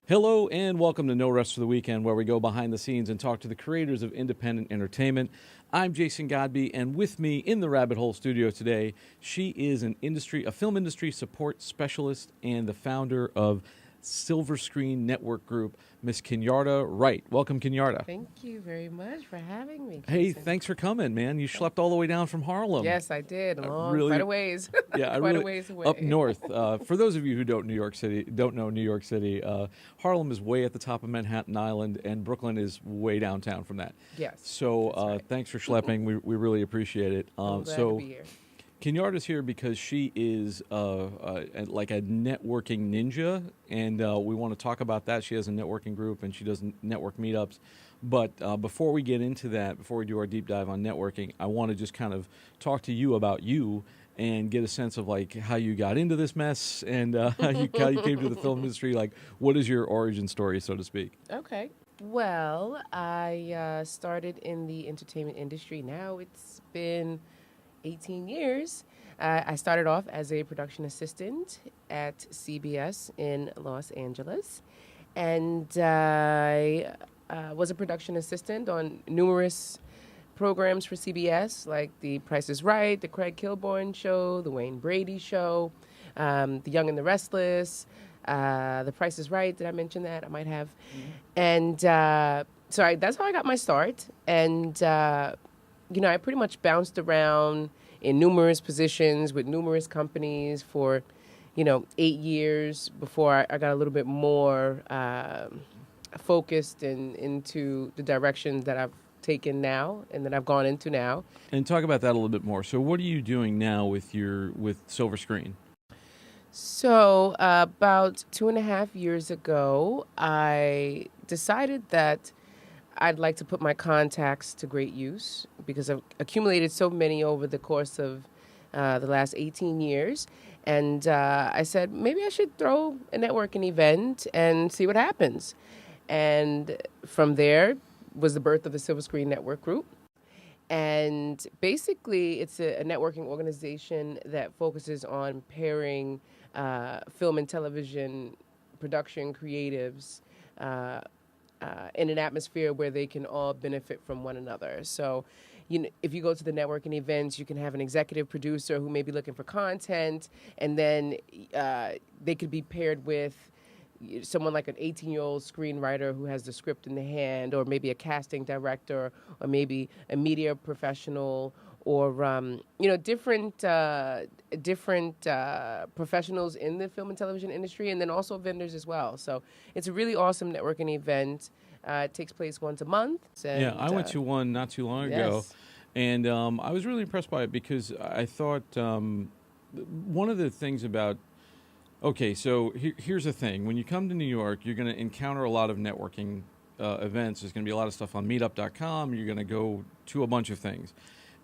Hello and welcome to No Rest for the Weekend, where we go behind the scenes and talk to the creators of independent entertainment. I'm Jason Godbey, and with me in the Rabbit Hole studio today, she is a film industry support specialist and the founder of Silver Screen Network Group, Miss Kinyarda Wright. Welcome, Kinyarda. Thank you very much for having me, Jason. Hey, thanks for coming, man. You schlepped all the way down from Harlem. Yes, I did. Quite a ways. Yeah, quite a ways away. Up north. For those of you who don't know New York City, Harlem is way at the top of Manhattan Island, and Brooklyn is way downtown from that. Yes. So right. thanks for schlepping. We really appreciate it. I'm glad to be here. Kinyarda's here because she is like a networking ninja, and we want to talk about that. She has a networking group, and she does network meetups. But before we get into that, before we do our deep dive on networking, I want to just kind of talk to you about you and get a sense of like how you got into this mess and how you came to the film industry. Like, what is your origin story, so to speak? Okay. Well, I started in the entertainment industry. Now it's been 18 years. I started off as a production assistant at CBS in Los Angeles, and I was a production assistant on numerous programs for CBS, like The Price is Right, The Craig Kilborn Show, The Wayne Brady Show, The Young and the Restless, The Price is Right. Did I mention that? I might have. Mm-hmm. And that's how I got my start. And I pretty much bounced around in numerous positions with numerous companies for, 8 years before I got a little bit more focused into the direction that I've taken now and that I've gone into now. And talk about that a little bit more. So what are you doing now with Silver Screen? So about 2.5 years ago, I decided that I'd like to put my contacts to great use because I've accumulated so many over the course of the last 18 years. And I said, maybe I should throw a networking event and see what happens. And from there was the birth of the Silver Screen Network Group. And basically, it's a networking organization that focuses on pairing film and television production creatives in an atmosphere where they can all benefit from one another. So, if you go to the networking events, you can have an executive producer who may be looking for content, and then they could be paired with someone like an 18-year-old screenwriter who has the script in the hand, or maybe a casting director, or maybe a media professional, or different professionals in the film and television industry, and then also vendors as well. So it's a really awesome networking event. It takes place once a month. And, yeah, I went to one not too long ago, and I was really impressed by it because I thought one of the things about okay, so here's the thing. When you come to New York, you're going to encounter a lot of networking events. There's going to be a lot of stuff on meetup.com. You're going to go to a bunch of things.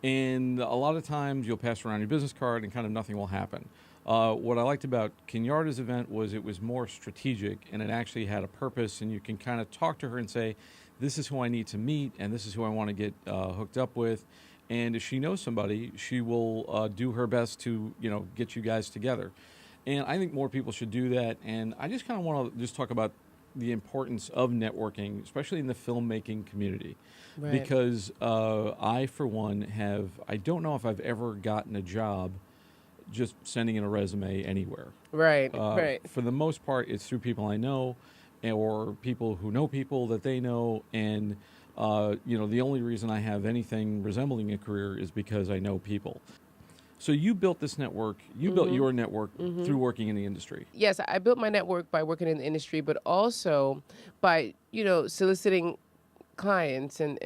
And a lot of times you'll pass around your business card and kind of nothing will happen. What I liked about Kinyarda's event was it was more strategic and it actually had a purpose, and you can kind of talk to her and say, this is who I need to meet and this is who I want to get hooked up with. And if she knows somebody, she will do her best to, get you guys together. And I think more people should do that. And I just kind of want to just talk about the importance of networking, especially in the filmmaking community. Right. Because I, for one, I don't know if I've ever gotten a job just sending in a resume anywhere. Right, right. For the most part, it's through people I know or people who know people that they know. And, the only reason I have anything resembling a career is because I know people. So you built this network, built your network through working in the industry. Yes, I built my network by working in the industry, but also by, soliciting clients and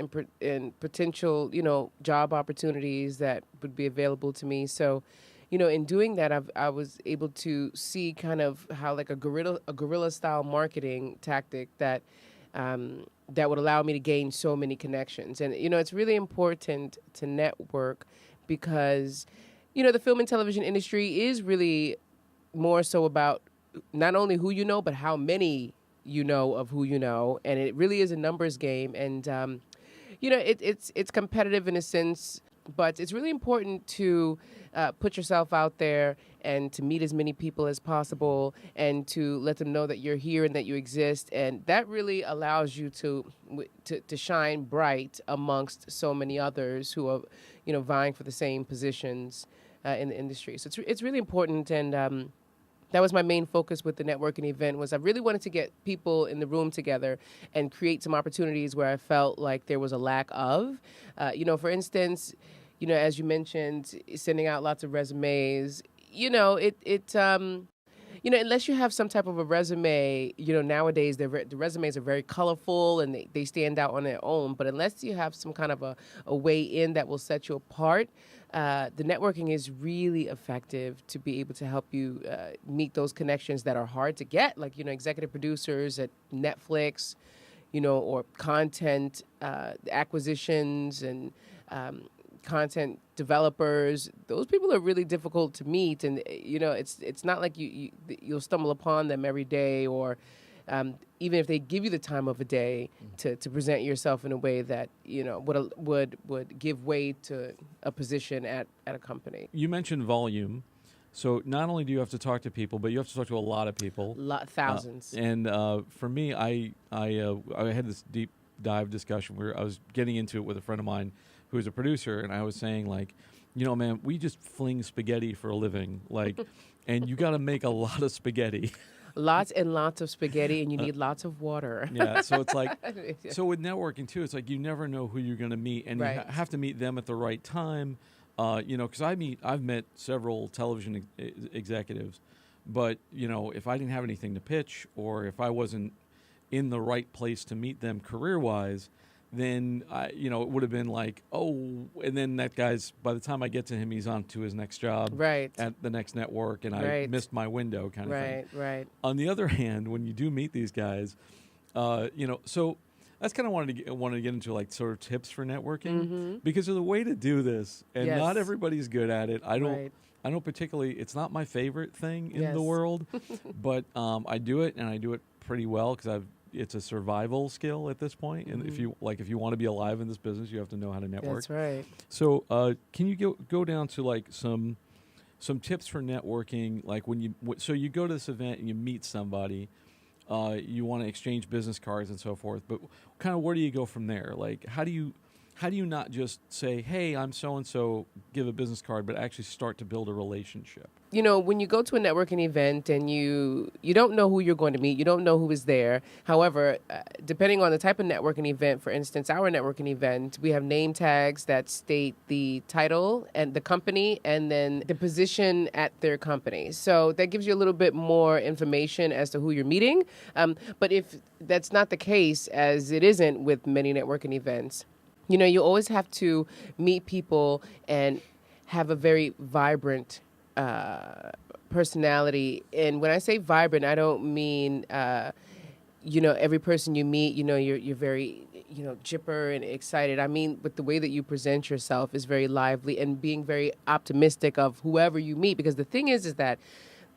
potential, job opportunities that would be available to me. So, in doing that, I was able to see kind of how like a guerrilla style marketing tactic that would allow me to gain so many connections. And, it's really important to network because the film and television industry is really more so about not only who you know, but how many you know of who you know. And it really is a numbers game. And, it's competitive in a sense But it's really important to put yourself out there and to meet as many people as possible and to let them know that you're here and that you exist. And that really allows you to shine bright amongst so many others who are, vying for the same positions in the industry. So it's really important. And that was my main focus with the networking event. Was I really wanted to get people in the room together and create some opportunities where I felt like there was a lack of. For instance, as you mentioned, sending out lots of resumes. Unless you have some type of a resume, nowadays the resumes are very colorful and they stand out on their own. But unless you have some kind of a way in that will set you apart, the networking is really effective to be able to help you meet those connections that are hard to get, like, executive producers at Netflix, or content acquisitions and content developers. Those people are really difficult to meet, and it's not like you'll stumble upon them every day, or even if they give you the time of a day to present yourself in a way that would give way to a position at a company. You mentioned volume. So not only do you have to talk to people, but you have to talk to a lot of people. Thousands. And for me, I had this deep dive discussion where I was getting into it with a friend of mine who's a producer, and I was saying, like, man, we just fling spaghetti for a living, like, and you got to make a lot of spaghetti. Lots and lots of spaghetti, and you need lots of water. Yeah, so it's like, so with networking too, it's like you never know who you're going to meet, and right. You have to meet them at the right time. Because I've met several television executives, but if I didn't have anything to pitch, or if I wasn't in the right place to meet them career-wise, then it would have been like, and then that guy's, by the time I get to him, he's on to his next job, right, at the next network, and right. I missed my window, kind of thing. Right. On the other hand, when you do meet these guys, so that's kind of wanted to get into, like, sort of tips for networking, because there's a way to do this, and yes. not everybody's good at it. I don't. Right. I don't particularly. It's not my favorite thing in yes. the world, but I do it, and I do it pretty well because it's a survival skill at this point. And if you want to be alive in this business, you have to know how to network. That's right. So can you go down to, like, some tips for networking? Like, when you go to this event and you meet somebody, you want to exchange business cards and so forth, but kind of where do you go from there? Like, how do you not just say, hey, I'm so-and-so, give a business card, but actually start to build a relationship? When you go to a networking event and you don't know who you're going to meet, you don't know who is there. However, depending on the type of networking event, for instance, our networking event, we have name tags that state the title and the company and then the position at their company. So that gives you a little bit more information as to who you're meeting. But if that's not the case, as it isn't with many networking events, you always have to meet people and have a very vibrant personality. And when I say vibrant, I don't mean, every person you meet, you're very, chipper and excited. I mean, but the way that you present yourself is very lively and being very optimistic of whoever you meet. Because the thing is that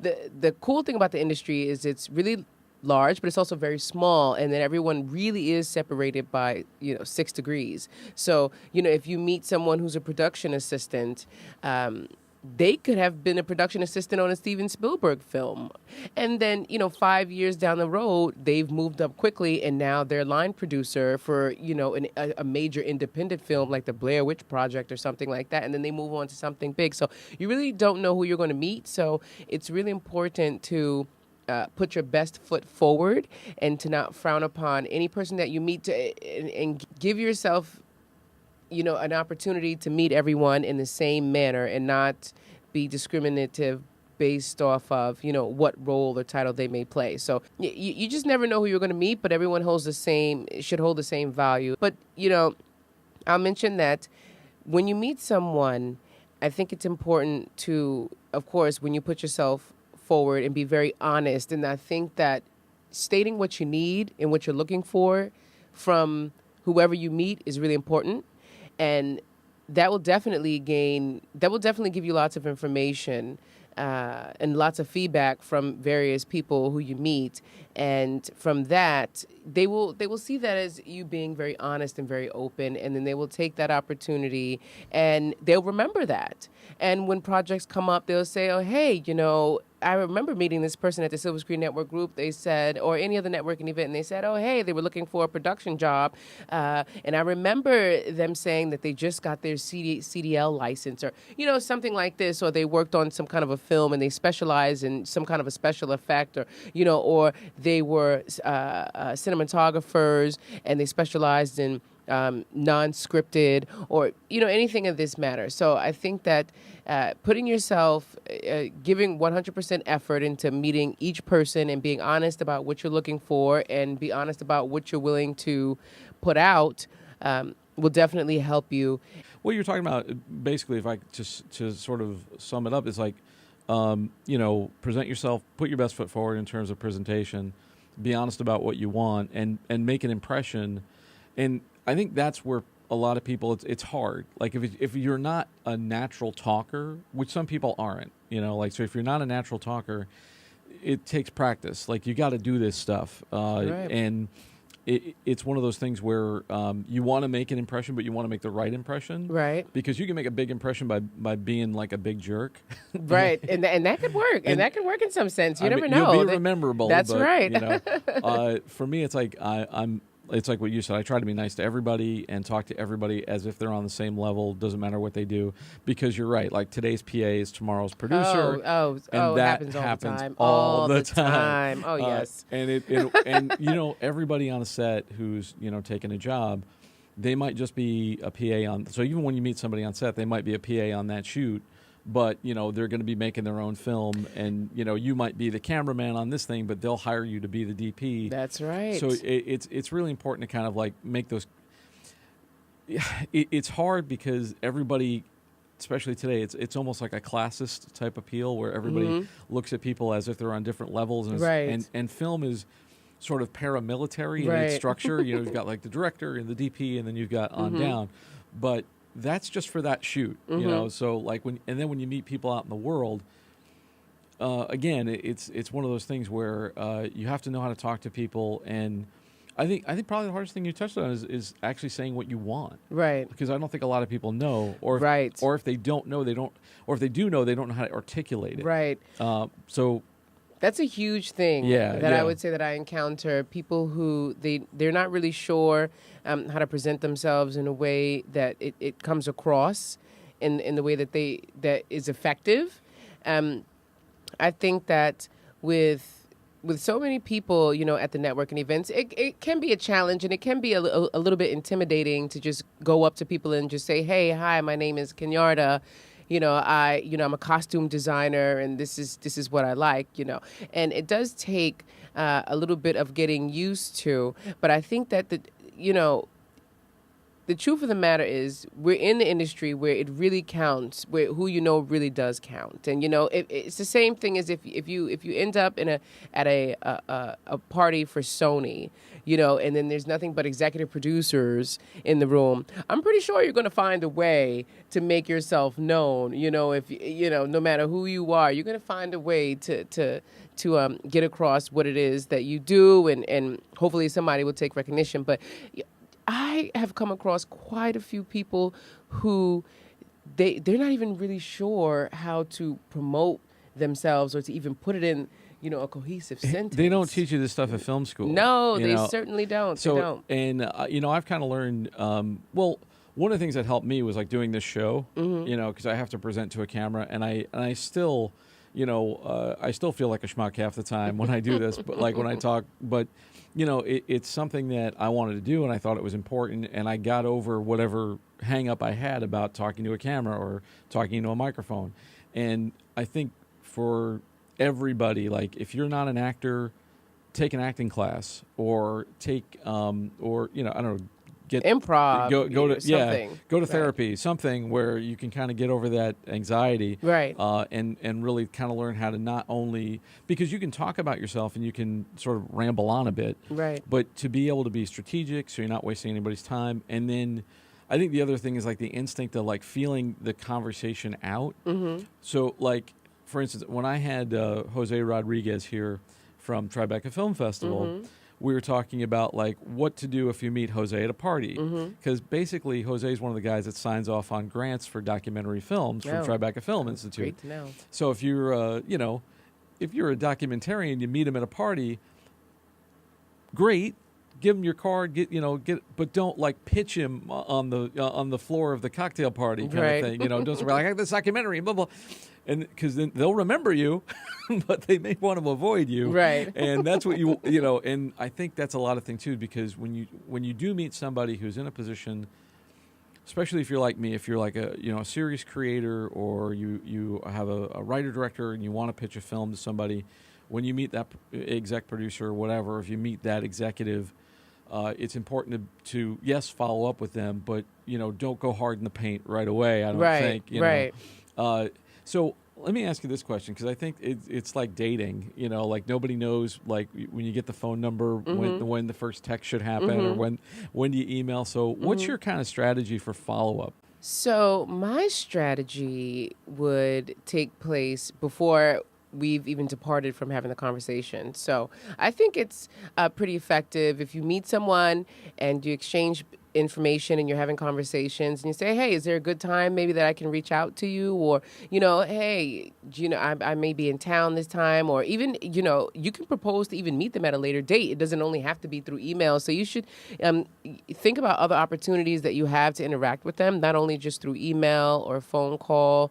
the cool thing about the industry is it's really large, but it's also very small, and then everyone really is separated by 6 degrees. So if you meet someone who's a production assistant, they could have been a production assistant on a Steven Spielberg film, and then 5 years down the road they've moved up quickly, and now they're line producer for a major independent film like the Blair Witch Project or something like that, and then they move on to something big. So you really don't know who you're going to meet. So it's really important to put your best foot forward and to not frown upon any person that you meet, and give yourself, an opportunity to meet everyone in the same manner and not be discriminative based off of, what role or title they may play. So you just never know who you're going to meet, but everyone should hold the same value. But, I'll mention that when you meet someone, I think it's important to, of course, when you put yourself forward and be very honest. And I think that stating what you need and what you're looking for from whoever you meet is really important. And that will definitely give you lots of information and lots of feedback from various people who you meet, and from that they will see that as you being very honest and very open, and then they will take that opportunity and they'll remember that. And when projects come up, they'll say, oh, hey, I remember meeting this person at the Silver Screen Network group. They said, or any other networking event, and they said, oh, hey, they were looking for a production job. And I remember them saying that they just got their CDL license, or, something like this, or they worked on some kind of a film and they specialize in some kind of a special effect, or, or they were cinematographers and they specialized in non-scripted, or anything of this matter. So I think that putting yourself, giving 100% effort into meeting each person and being honest about what you're looking for and be honest about what you're willing to put out will definitely help you. What you're talking about, basically, if I just to sort of sum it up, is like, present yourself, put your best foot forward in terms of presentation, be honest about what you want, and make an impression. And I think that's where a lot of people, it's hard. Like if you're not a natural talker, which some people aren't, so if you're not a natural talker, it takes practice. Like you got to do this stuff. Right. And it's one of those things where you want to make an impression, but you want to make the right impression. Right. Because you can make a big impression by being like a big jerk. Right. And that could work. And that could work in some sense. You never know. You'll be memorable. That's but, right. For me, it's like it's like what you said. I try to be nice to everybody and talk to everybody as if they're on the same level. Doesn't matter what they do, because you're right. Like today's PA is tomorrow's producer. And that happens all the time. Oh, yes. And everybody on a set who's taking a job, they might just be a PA on. So even when you meet somebody on set, they might be a PA on that shoot. But, they're going to be making their own film, and, you might be the cameraman on this thing, but they'll hire you to be the DP. That's right. So it's really important to kind of like make those. It's hard because everybody, especially today, it's almost like a classist type appeal where everybody looks at people as if they're on different levels. And, and film is sort of paramilitary in its structure. You've got like the director and the DP, and then you've got on down. But that's just for that shoot, So like when you meet people out in the world, again, it's one of those things where you have to know how to talk to people, and I think probably the hardest thing you touched on is actually saying what you want, right? Because I don't think a lot of people know, or if they don't know, or if they do know, they don't know how to articulate it, right? So. That's a huge thing that I would say that I encounter. People who they're not really sure how to present themselves in a way that it comes across in the way that is effective. I think that with so many people, at the networking events, it can be a challenge, and it can be a little bit intimidating to just go up to people and just say, hey, hi, my name is Kinyarda. I'm a costume designer, and this is what I like, and it does take a little bit of getting used to. But I think that the truth of the matter is we're in the industry where it really counts, where who really does count. And it's the same thing as if you end up at a party for Sony, and then there's nothing but executive producers in the room. I'm pretty sure you're going to find a way to make yourself known. If no matter who you are, you're going to find a way to get across what it is that you do, and hopefully somebody will take recognition. But I have come across quite a few people who they're not even really sure how to promote themselves or to even put it in, a cohesive sentence. They don't teach you this stuff at film school. No, they certainly don't. So, they don't. And, I've kind of learned, one of the things that helped me was like doing this show, because I have to present to a camera, and I still, I still feel like a schmuck half the time when I do this, but like when I talk, but it's something that I wanted to do, and I thought it was important, and I got over whatever hang up I had about talking to a camera or talking into a microphone. And I think for everybody, like if you're not an actor, take an acting class, or take I don't know, get improv, go to something. Go to therapy, something where you can kind of get over that anxiety, right? And really kind of learn how to not only, because you can talk about yourself and you can sort of ramble on a bit, right? But to be able to be strategic, so you're not wasting anybody's time. And then I think the other thing is like the instinct of like feeling the conversation out. So like, for instance, when I had Jose Rodriguez here from Tribeca Film Festival, we were talking about like what to do if you meet Jose at a party, because basically Jose is one of the guys that signs off on grants for documentary films from Tribeca Film Institute. Great to know. So if you're if you're a documentarian, you meet him at a party, great. Give him your card, but don't like pitch him on the floor of the cocktail party kind of thing. Don't say, I got this documentary, blah blah, and because then they'll remember you, but they may want to avoid you, right? And that's what and I think that's a lot of things too, because when you do meet somebody who's in a position, especially if you're like me, if you're like a series creator, or you have a writer director and you want to pitch a film to somebody, when you meet that exec producer or whatever, if you meet that executive. It's important to yes, follow up with them, but don't go hard in the paint right away. I don't think. Right. So let me ask you this question, because I think it's like dating. Like nobody knows like when you get the phone number when the first text should happen, or when do you email. So what's your kind of strategy for follow up? So my strategy would take place before we've even departed from having the conversation. So I think it's pretty effective if you meet someone and you exchange information and you're having conversations and you say, hey, is there a good time maybe that I can reach out to you? Or, hey, I may be in town this time. Or even, you can propose to even meet them at a later date. It doesn't only have to be through email. So you should think about other opportunities that you have to interact with them, not only just through email or phone call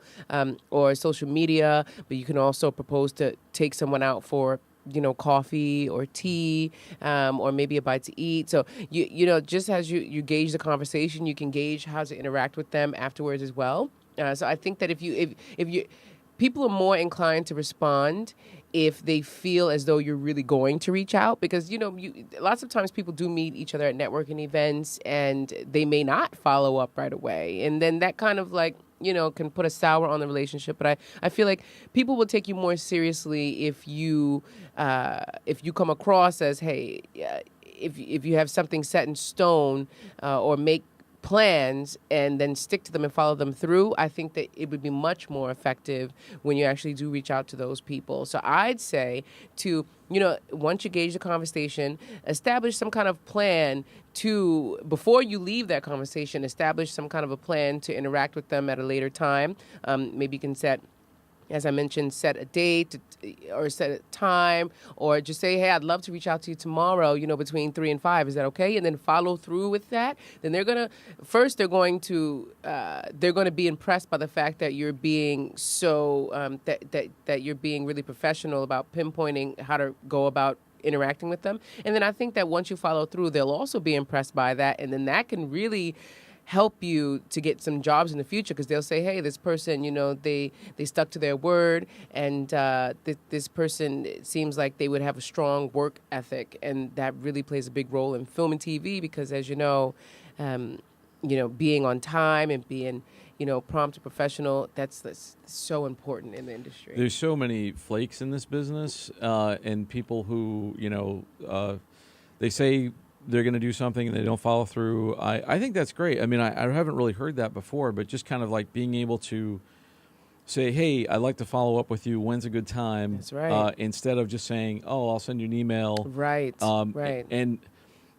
or social media, but you can also propose to take someone out for coffee or tea, or maybe a bite to eat. So, just as you gauge the conversation, you can gauge how to interact with them afterwards as well. So I think that if you people are more inclined to respond if they feel as though you're really going to reach out, because, lots of times people do meet each other at networking events and they may not follow up right away. And then that kind of like, can put a sour on the relationship. But I feel like people will take you more seriously if you come across as, hey, if you have something set in stone or make plans and then stick to them and follow them through. I think that it would be much more effective when you actually do reach out to those people. So I'd say to, once you gauge the conversation, establish some kind of plan before you leave that conversation, establish some kind of a plan to interact with them at a later time. Maybe you can as I mentioned, set a date or set a time, or just say, hey, I'd love to reach out to you tomorrow, between 3 and 5. Is that okay? And then follow through with that. Then they're going to be impressed by the fact that you're being so, that you're being really professional about pinpointing how to go about interacting with them. And then I think that once you follow through, they'll also be impressed by that. And then that can really help you to get some jobs in the future, because they'll say, hey, this person, they stuck to their word, and this person, it seems like they would have a strong work ethic, and that really plays a big role in film and TV, because as being on time and being prompt and professional, that's so important in the industry. There's so many flakes in this business, and people who they say they're going to do something and they don't follow through. I think that's great. I mean, I haven't really heard that before, but just kind of like being able to say, hey, I'd like to follow up with you. When's a good time? That's right. Instead of just saying, oh, I'll send you an email. Right. Right. And,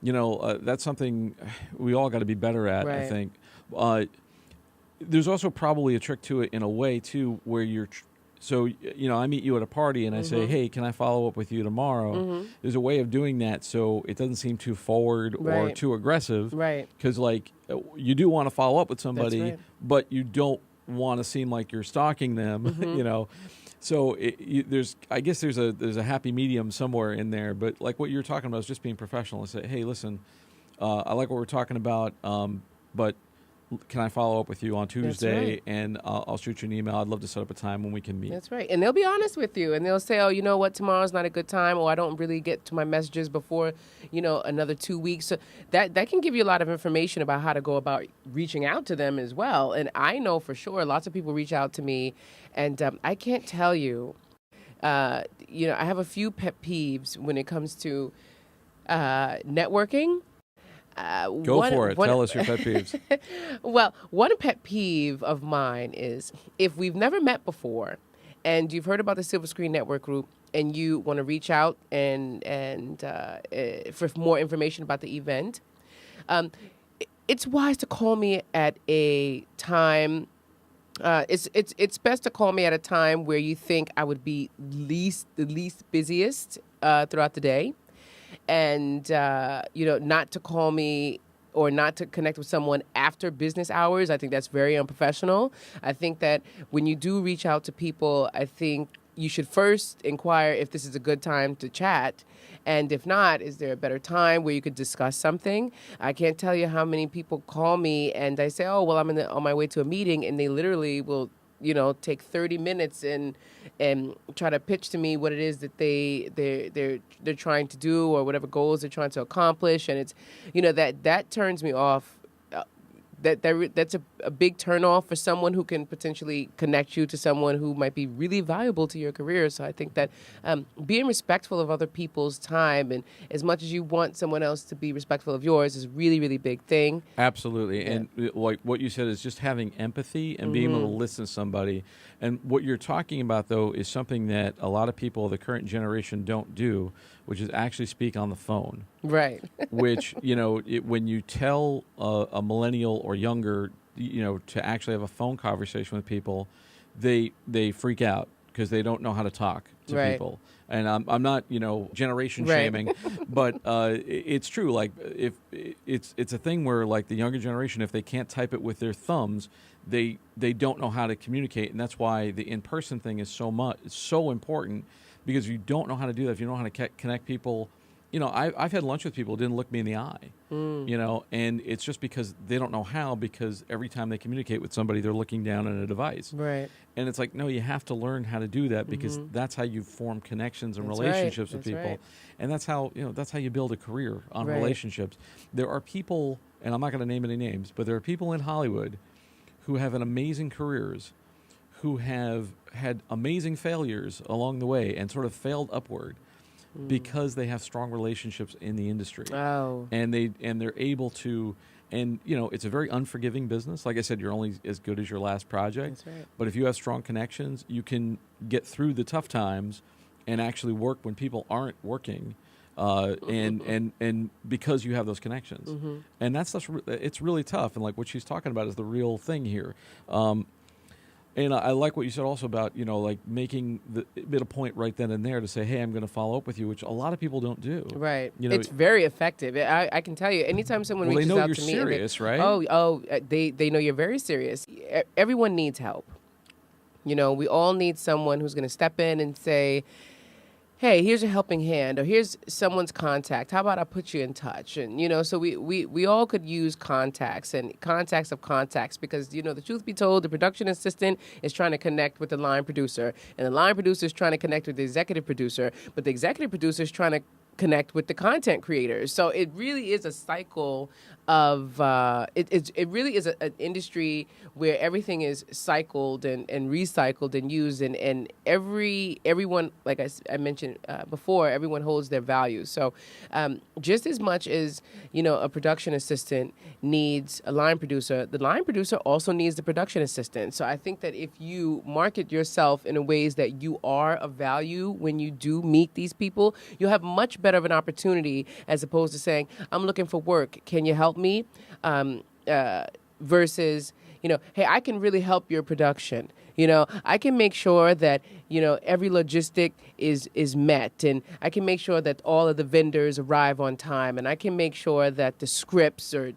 that's something we all got to be better at, right. I think. There's also probably a trick to it in a way, too, where I meet you at a party and I say, hey, can I follow up with you tomorrow? There's a way of doing that so it doesn't seem too forward or too aggressive. Right. Because, you do want to follow up with somebody, right. but you don't want to seem like you're stalking them, So I guess there's a happy medium somewhere in there. But like what you're talking about is just being professional and say, hey, listen, I like what we're talking about, but can I follow up with you on Tuesday? Right. And I'll shoot you an email. I'd love to set up a time when we can meet. That's right. And they'll be honest with you. And they'll say, oh, you know what, tomorrow's not a good time, or I don't really get to my messages before, another 2 weeks. So that can give you a lot of information about how to go about reaching out to them as well. And I know for sure lots of people reach out to me, and I can't tell you, I have a few pet peeves when it comes to networking. Go for it. Tell us your pet peeves. Well, one pet peeve of mine is if we've never met before and you've heard about the Silver Screen Network Group, and you want to reach out and for more information about the event, it's wise to call me at a time. It's best to call me at a time where you think I would be the least busiest throughout the day, and not to call me or not to connect with someone after business hours. I think that's very unprofessional. I think that when you do reach out to people, I think you should first inquire if this is a good time to chat. And if not, is there a better time where you could discuss something? I can't tell you how many people call me and I say, oh, well, I'm on my way to a meeting, and they literally will, take 30 minutes and try to pitch to me what it is that they're trying to do or whatever goals they're trying to accomplish. And it's, that turns me off. That's a big turnoff for someone who can potentially connect you to someone who might be really valuable to your career. So I think that being respectful of other people's time, and as much as you want someone else to be respectful of yours, is a really, really big thing. Absolutely. Yeah. And like what you said is just having empathy and being able to listen to somebody. And what you're talking about, though, is something that a lot of people of the current generation don't do, which is actually speak on the phone. Right. Which, when you tell a millennial or younger, to actually have a phone conversation with people, they freak out because they don't know how to talk to people. And I'm not, generation shaming, but it's true. Like, if it's a thing where, like, the younger generation, if they can't type it with their thumbs, they don't know how to communicate, and that's why the in-person thing is so important, because if you don't know how to do that, if you don't know how to connect people, I've had lunch with people who didn't look me in the eye, and it's just because they don't know how, because every time they communicate with somebody, they're looking down at a device. Right. And it's like, no, you have to learn how to do that, because that's how you form connections and relationships with people. Right. And that's how you build a career on relationships. There are people, and I'm not going to name any names, but there are people in Hollywood who have an amazing careers, who have had amazing failures along the way and sort of failed upward because they have strong relationships in the industry. Oh. And they're able to, and it's a very unforgiving business. Like I said, you're only as good as your last project. That's right. But if you have strong connections, you can get through the tough times and actually work when people aren't working. And because you have those connections, and it's really tough. And like what she's talking about is the real thing here. And I like what you said also about, like making a point right then and there to say, hey, I'm going to follow up with you, which a lot of people don't do. Right. It's very effective. I can tell you, anytime someone reaches out to me. They know you're serious, right? They know you're very serious. Everyone needs help. We all need someone who's going to step in and say, hey, here's a helping hand, or here's someone's contact. How about I put you in touch? And, so we all could use contacts and contacts of contacts, because, the truth be told, the production assistant is trying to connect with the line producer, and the line producer is trying to connect with the executive producer, but the executive producer is trying to connect with the content creators. So it really is a cycle of it really is an industry where everything is cycled and recycled and used, and everyone, like I mentioned before, everyone holds their value. So just as much as a production assistant needs a line producer, the line producer also needs the production assistant. So I think that if you market yourself in a ways that you are of value when you do meet these people, you'll have much better of an opportunity, as opposed to saying, I'm looking for work, can you help me? Versus, hey, I can really help your production. I can make sure that, every logistic is met, and I can make sure that all of the vendors arrive on time, and I can make sure that the scripts are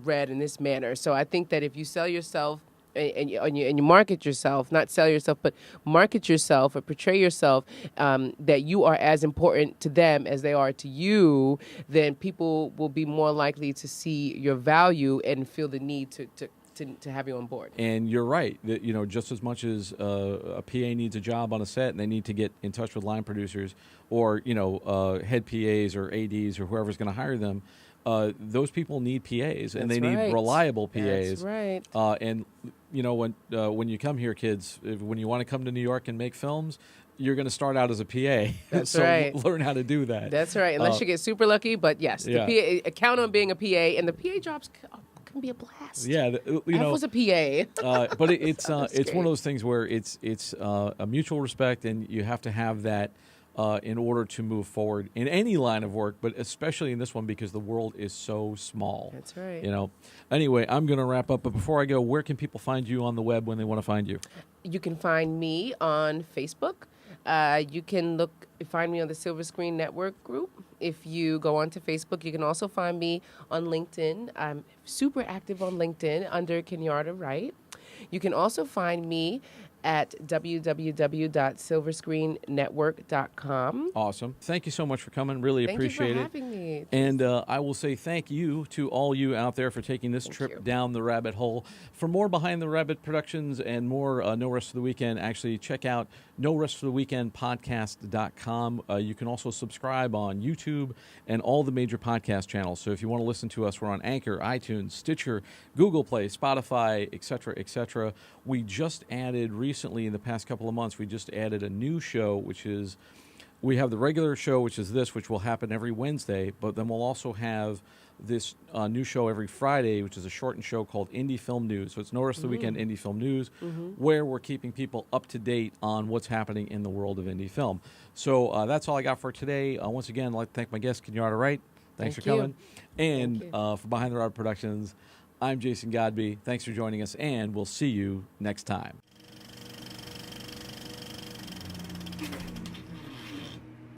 read in this manner. So I think that if you sell yourself and you market yourself, not sell yourself, but market yourself or portray yourself, that you are as important to them as they are to you, then people will be more likely to see your value and feel the need to have you on board. And you're right. That, just as much as a PA needs a job on a set and they need to get in touch with line producers or, head PAs or ADs or whoever's going to hire them, those people need PAs, and they need reliable PAs. That's right. And when you come here, kids, when you want to come to New York and make films, you're going to start out as a PA. That's so right. Learn how to do that. That's right. Unless you get super lucky, but yes, the PA, count on being a PA, and the PA jobs can be a blast. Yeah, F was a PA. but it's one great. of those things where it's a mutual respect, and you have to have that in order to move forward in any line of work, but especially in this one because the world is so small. That's right. Anyway, I'm going to wrap up, but before I go, where can people find you on the web when they want to find you? You can find me on Facebook. You can find me on the Silver Screen Network group. If you go onto Facebook, you can also find me on LinkedIn. I'm super active on LinkedIn under Kinyarda Wright. You can also find me at www.silverscreennetwork.com. Awesome. Thank you so much for coming. Really appreciate it. Thank you for having me. And I will say thank you to all you out there for taking this trip down the rabbit hole. For more Behind the Rabbit productions and more No Rest for the Weekend, actually check out norestfortheweekendpodcast.com. You can also subscribe on YouTube and all the major podcast channels. So if you want to listen to us, we're on Anchor, iTunes, Stitcher, Google Play, Spotify, etc., etc. We just added recently in the past couple of months, we just added a new show, which is we have the regular show, which is this, which will happen every Wednesday, but then we'll also have this new show every Friday, which is a shortened show called Indie Film News. So it's No Rest of the Weekend Indie Film News, where we're keeping people up to date on what's happening in the world of indie film. So that's all I got for today. Once again, I'd like to thank my guest, Kinyarda Wright. Thanks for coming. And for Behind the Rod Productions, I'm Jason Godbey. Thanks for joining us, and we'll see you next time.